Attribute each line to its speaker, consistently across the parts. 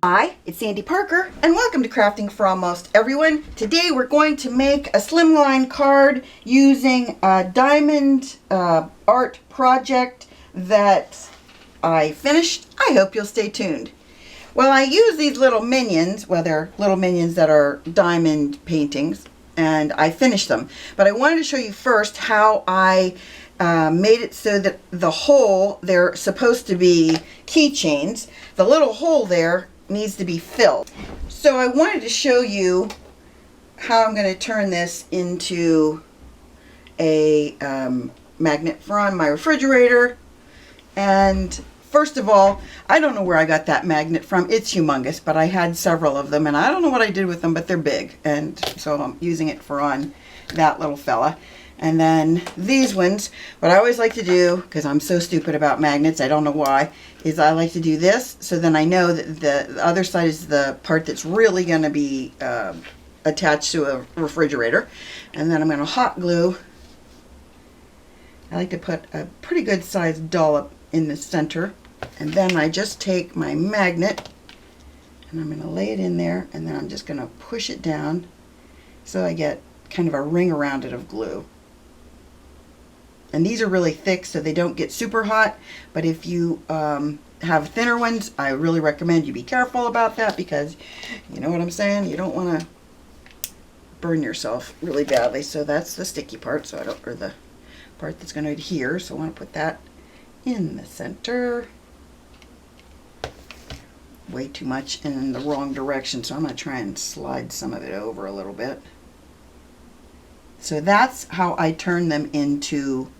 Speaker 1: Hi, it's Sandy Parker, and welcome to Crafting for Almost Everyone. Today we're going to make a slimline card using a diamond art project that I finished. I hope you'll stay tuned. Well, I use these little minions, well, they're little minions that are diamond paintings, and I finished them. But I wanted to show you first how I made it so that the hole, they're supposed to be keychains. The little hole there needs to be filled. So I wanted to show you how I'm going to turn this into a magnet for on my refrigerator. And first of all, I don't know where I got that magnet from. It's humongous, but I had several of them and I don't know what I did with them, but they're big. And so I'm using it for on that little fella. And then these ones, what I always like to do, because I'm so stupid about magnets, I don't know why, is I like to do this, so then I know that the other side is the part that's really going to be attached to a refrigerator. And then I'm going to hot glue. I like to put a pretty good sized dollop in the center. And then I just take my magnet, and I'm going to lay it in there, and then I'm just going to push it down so I get kind of a ring around it of glue. And these are really thick, so they don't get super hot. But if you have thinner ones, I really recommend you be careful about that, because you know what I'm saying? You don't want to burn yourself really badly. So that's the sticky part, so I don't, or the part that's going to adhere. So I want to put that in the center. Way too much in the wrong direction, so I'm going to try and slide some of it over a little bit. So that's how I turn them into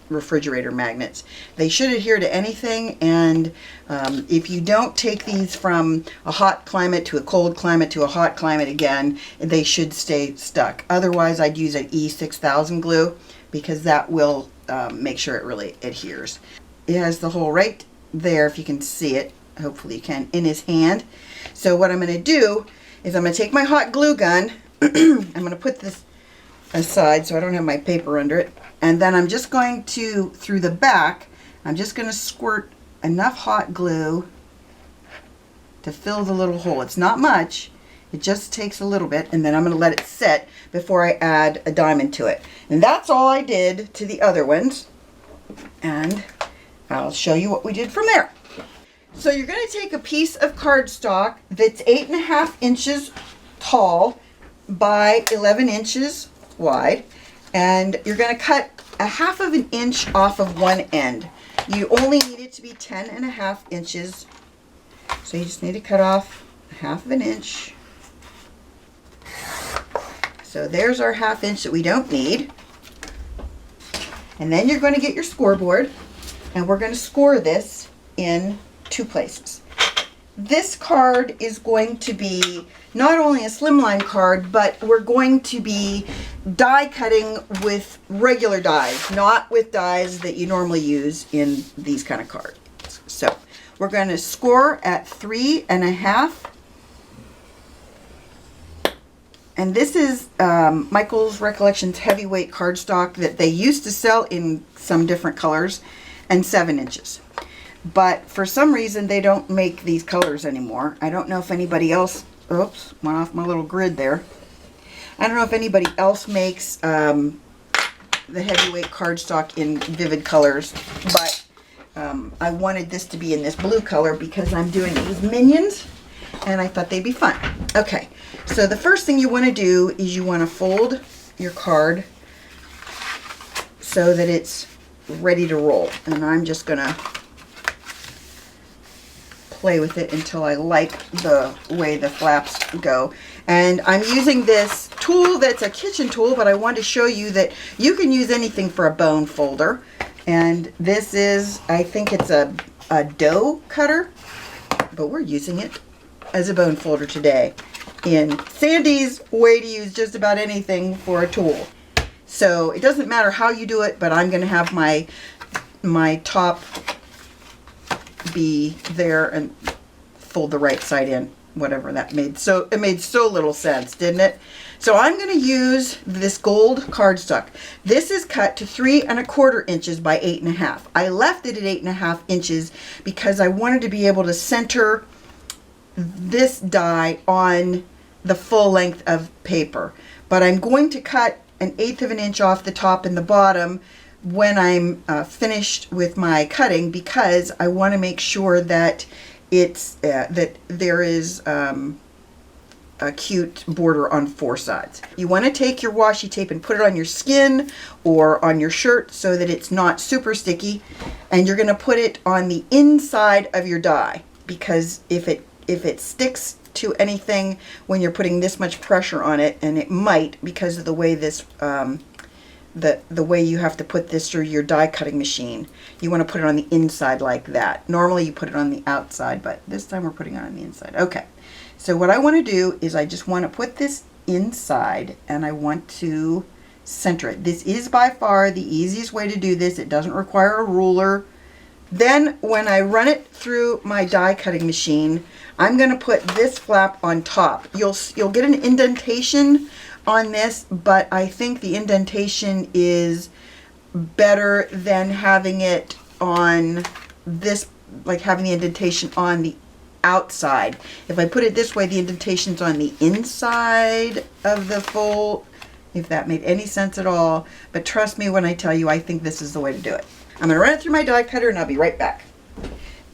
Speaker 1: refrigerator magnets. They should adhere to anything, and if you don't take these from a hot climate to a cold climate to a hot climate again, they should stay stuck. Otherwise, I'd use an E6000 glue, because that will make sure it really adheres. It has the hole right there, if you can see it. Hopefully you can, in his hand. So what I'm going to do is I'm going to take my hot glue gun. I'm going to put this aside so I don't have my paper under it, and then I'm just going to, through the back, I'm just going to squirt enough hot glue to fill the little hole. It's not much, it just takes a little bit, and then I'm going to let it set before I add a diamond to it. And that's all I did to the other ones, and I'll show you what we did from there. So you're going to take a piece of cardstock that's 8.5 inches tall by 11 inches wide, and you're going to cut a 1/2 inch off of one end. You only need it to be 10.5 inches, so you just need to cut off a 1/2 inch. So there's our 1/2 inch that we don't need. And then you're going to get your scoreboard, and we're going to score this in 2 places. This card is going to be not only a slimline card, but we're going to be die cutting with regular dies, not with dies that you normally use in these kind of cards. So we're going to score at 3.5. And this is Michael's Recollections heavyweight cardstock that they used to sell in some different colors, and 7 inches. But for some reason they don't make these colors anymore. I don't know if anybody else, oops, went off my little grid there. I don't know if anybody else makes the heavyweight cardstock in vivid colors, but I wanted this to be in this blue color because I'm doing these minions and I thought they'd be fun. Okay, so the first thing you want to do is you want to fold your card so that it's ready to roll. And I'm just going to play with it until I like the way the flaps go. And I'm using this tool that's a kitchen tool, but I want to show you that you can use anything for a bone folder. And this is, I think it's a dough cutter, but we're using it as a bone folder today in Sandy's way to use just about anything for a tool. So it doesn't matter how you do it, but I'm going to have my top be there and fold the right side in, whatever that made. So it made so little sense, didn't it? So I'm going to use this gold cardstock. This is cut to 3¼ inches by 8.5. I left it at 8.5 inches because I wanted to be able to center this die on the full length of paper. But I'm going to cut 1/8 of an inch off the top and the bottom when I'm finished with my cutting, because I want to make sure that it's that there is a cute border on 4 sides. You want to take your washi tape and put it on your skin or on your shirt so that it's not super sticky, and you're going to put it on the inside of your die, because if it sticks to anything when you're putting this much pressure on it, and it might because of the way this the way you have to put this through your die cutting machine, you want to put it on the inside like that. Normally you put it on the outside, but this time we're putting it on the inside. Okay, so what I want to do is I just want to put this inside, and I want to center it. This is by far the easiest way to do this. It doesn't require a ruler. Then when I run it through my die cutting machine, I'm going to put this flap on top. You'll get an indentation on this, but I think the indentation is better than having it on this, like having the indentation on the outside. If I put it this way, the indentation's on the inside of the fold, if that made any sense at all. But trust me when I tell you, I think this is the way to do it. I'm going to run it through my die cutter and I'll be right back.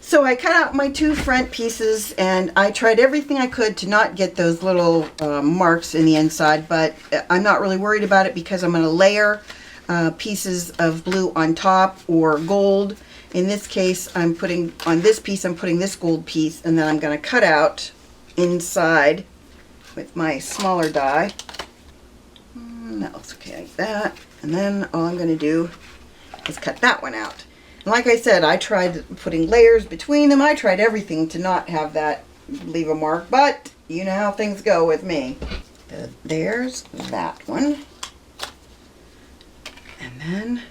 Speaker 1: So I cut out my 2 front pieces, and I tried everything I could to not get those little marks in the inside, but I'm not really worried about it because I'm going to layer pieces of blue on top, or gold. In this case, I'm putting on this piece, I'm putting this gold piece, and then I'm going to cut out inside with my smaller die. That looks okay like that. And then all I'm going to do is cut that one out. And like I said, I tried putting layers between them. I tried everything to not have that leave a mark, but you know how things go with me. There's that one. And then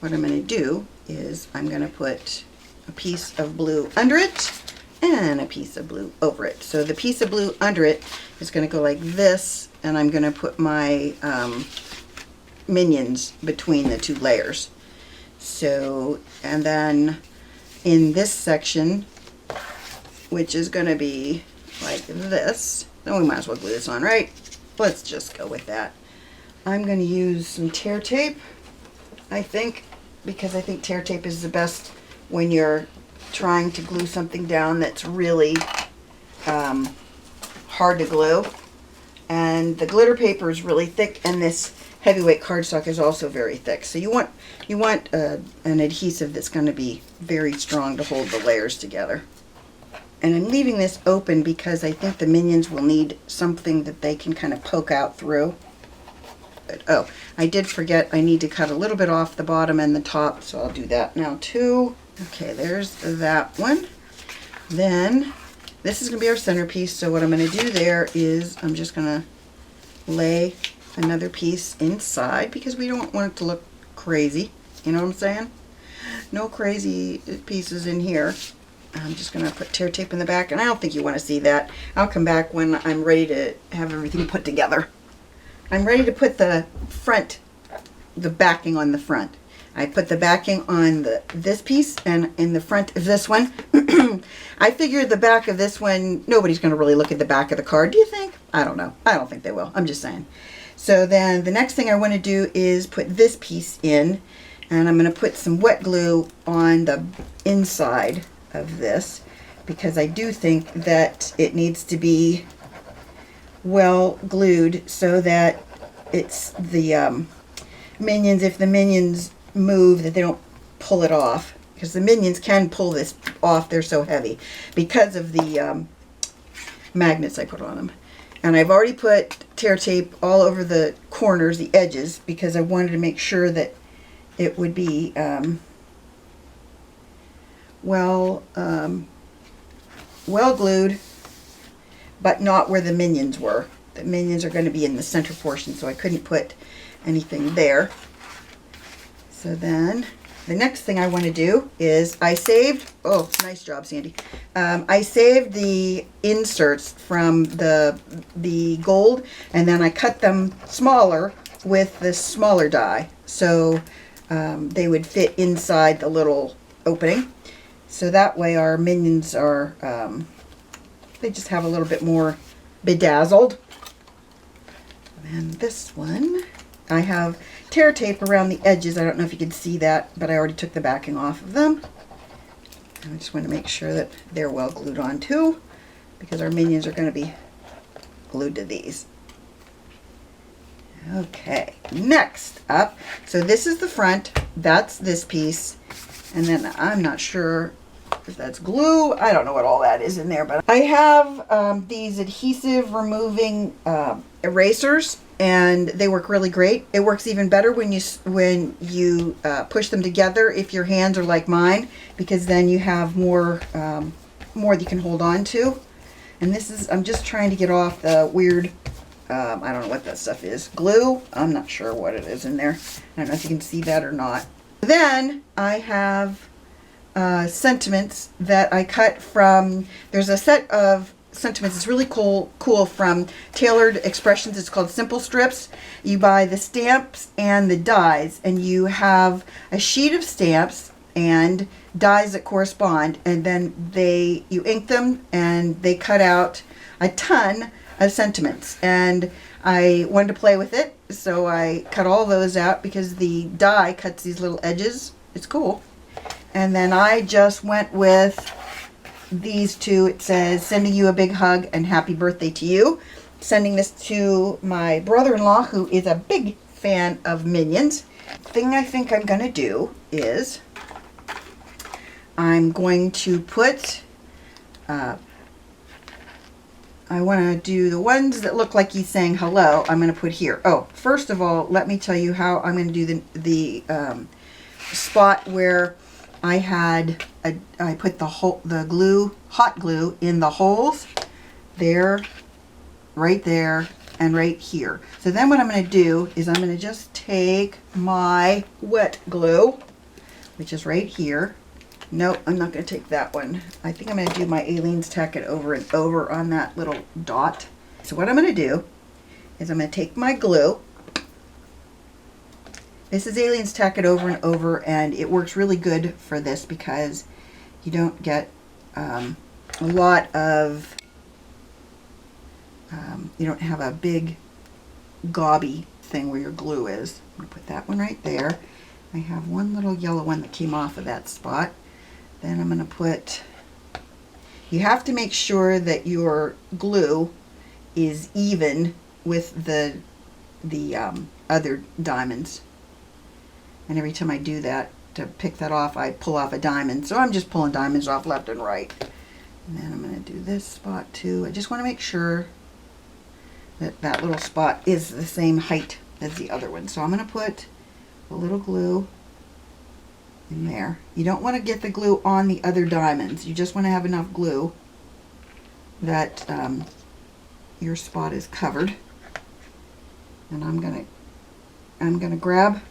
Speaker 1: what I'm going to do is I'm going to put a piece of blue under it and a piece of blue over it. So the piece of blue under it is going to go like this, and I'm going to put my minions between the 2 layers. So, and then in this section, which is going to be like this, then we might as well glue this on, right? Let's just go with that. I'm going to use some tear tape, I think, because I think tear tape is the best when you're trying to glue something down that's really hard to glue. And the glitter paper is really thick, and this heavyweight cardstock is also very thick. So you want an adhesive that's going to be very strong to hold the layers together. And I'm leaving this open because I think the minions will need something that they can kind of poke out through. But, oh, I did forget I need to cut a little bit off the bottom and the top, so I'll do that now too. Okay, there's that one. Then this is going to be our centerpiece, so what I'm going to do there is I'm just going to lay another piece inside, because we don't want it to look crazy. You know what I'm saying? No crazy pieces in here. I'm just going to put tear tape in the back, and I don't think you want to see that. I'll come back when I'm ready to have everything put together. I'm ready to put the front, the backing on the front. I put the backing on this piece, and in the front of this one. I figured the back of this one, nobody's going to really look at the back of the card. Do you think? I don't know. I don't think they will. I'm just saying. So then the next thing I want to do is put this piece in, and I'm going to put some wet glue on the inside of this, because I do think that it needs to be well glued so that it's the minions, if the minions move, that they don't pull it off, because the minions can pull this off. They're so heavy because of the magnets I put on them. And I've already put tear tape all over the corners, the edges, because I wanted to make sure that it would be well glued, but not where the minions were. The minions are going to be in the center portion, so I couldn't put anything there. So then the next thing I want to do is I saved, oh, nice job, Sandy. I saved the inserts from the gold, and then I cut them smaller with the smaller die, so they would fit inside the little opening. So that way our minions are They just have a little bit more bedazzled. And this one, I have tear tape around the edges. I don't know if you can see that, but I already took the backing off of them. And I just want to make sure that they're well glued on too, because our Minions are going to be glued to these. Okay, next up, so this is the front, that's this piece, and then I'm not sure if that's glue. I don't know what all that is in there, but I have these adhesive removing erasers, and they work really great. It works even better when you push them together if your hands are like mine, because then you have more that you can hold on to. And this is, I'm just trying to get off the weird, I don't know what that stuff is. Glue? I'm not sure what it is in there. I don't know if you can see that or not. Then I have sentiments that I cut from, there's a set of sentiments. It's really cool from Tailored Expressions. It's called Simple Strips. You buy the stamps and the dies, and you have a sheet of stamps and dies that correspond, and then you ink them, and they cut out a ton of sentiments. And I wanted to play with it, so I cut all those out because the die cuts these little edges. It's cool. And then I just went with these two. It says, "Sending you a big hug and happy birthday to you." Sending this to my brother-in-law, who is a big fan of Minions. Thing I think I'm going to do is I'm going to put, I want to do the ones that look like he's saying hello. I'm going to put here. Oh, first of all, let me tell you how I'm going to do the spot where I put the glue, hot glue, in the holes there, right there, and right here. So then what I'm going to do is I'm going to just take my wet glue, which is right here. Nope, I'm not going to take that one. I think I'm going to do my Aleene's Tack It over and over on that little dot. So what I'm going to do is I'm going to take my glue. This is Aleene's Tack It Over and Over, and it works really good for this because you don't get a lot of, you don't have a big gobby thing where your glue is. I'm going to put that one right there. I have one little yellow one that came off of that spot. Then I'm going to put, you have to make sure that your glue is even with the other diamonds. And every time I do that, to pick that off, I pull off a diamond. So I'm just pulling diamonds off left and right. And then I'm going to do this spot too. I just want to make sure that that little spot is the same height as the other one. So I'm going to put a little glue in there. You don't want to get the glue on the other diamonds. You just want to have enough glue that your spot is covered. And I'm gonna grab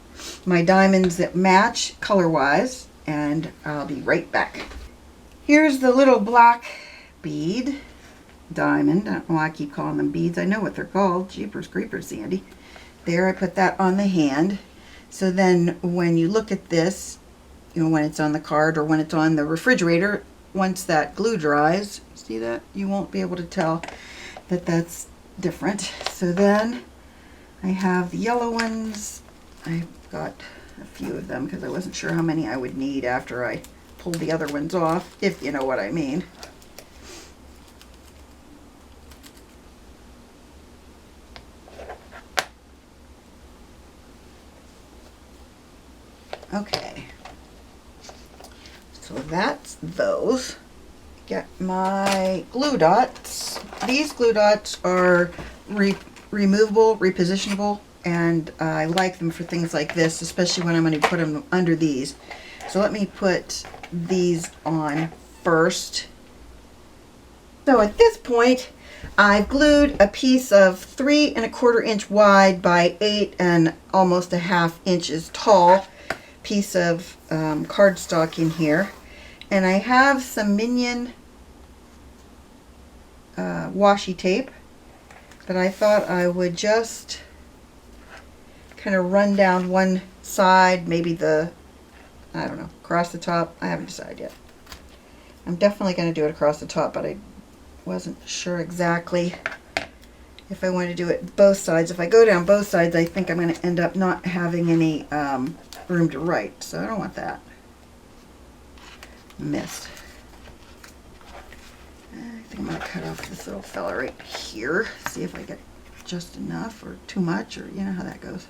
Speaker 1: my diamonds that match color-wise, and I'll be right back. Here's the little black bead diamond. I don't know why I keep calling them beads. I know what they're called. Jeepers creepers, Sandy. There, I put that on the hand. So then when you look at this, you know, when it's on the card or when it's on the refrigerator, once that glue dries, see that? You won't be able to tell that that's different. So then I have the yellow ones. I've got a few of them because I wasn't sure how many I would need after I pulled the other ones off, if you know what I mean. Okay. So that's those. Get my glue dots. These glue dots are removable, repositionable, and I like them for things like this, especially when I'm going to put them under these. So let me put these on first. So at this point, I've glued a piece of 3 1/4 inch wide by 8 and almost a half inches tall piece of cardstock in here. And I have some Minion washi tape that I thought I would just kind of run down one side, maybe the, I don't know, across the top. I haven't decided yet. I'm definitely going to do it across the top, but wasn't sure exactly if I want to do it both sides. If I go down both sides, I think I'm going to end up not having any room to write, so I don't want that. Missed. I think I'm going to cut off this little fella right here, see if I get just enough or too much, or you know how that goes.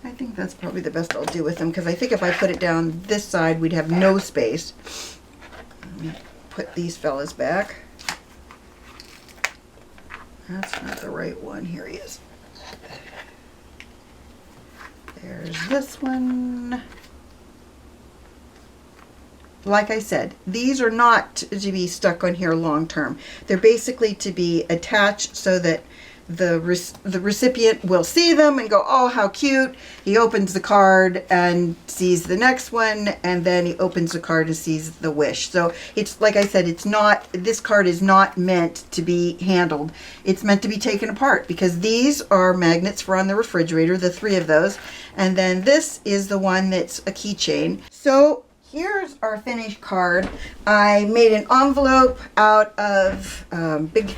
Speaker 1: I think that's probably the best I'll do with them, because I think if I put it down this side, we'd have no space. Let me put these fellas back. That's not the right one. Here he is. There's this one. Like I said, these are not to be stuck on here long term. They're basically to be attached so that the recipient will see them and go, oh, how cute. He opens the card and sees the next one, and then he opens the card and sees the wish. So it's, like I said, it's not, this card is not meant to be handled. It's meant to be taken apart, because these are magnets for on the refrigerator, the 3 of those. And then this is the one that's a keychain. So here's our finished card. I made an envelope out of big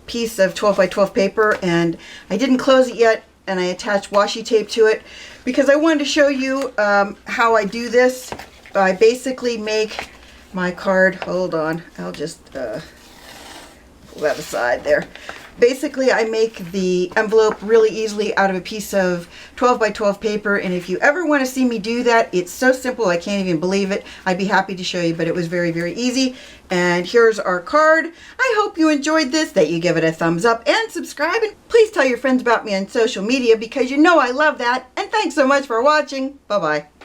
Speaker 1: piece of 12 by 12 paper, and I didn't close it yet, and I attached washi tape to it because I wanted to show you how I do this. I basically make my card, hold on, I'll just pull that aside there. Basically, I make the envelope really easily out of a piece of 12 by 12 paper, and if you ever want to see me do that, it's so simple I can't even believe it. I'd be happy to show you, but it was very, very easy. And here's our card. I hope you enjoyed this, that you give it a thumbs up and subscribe, and please tell your friends about me on social media, because you know I love that. And thanks so much for watching. Bye-bye.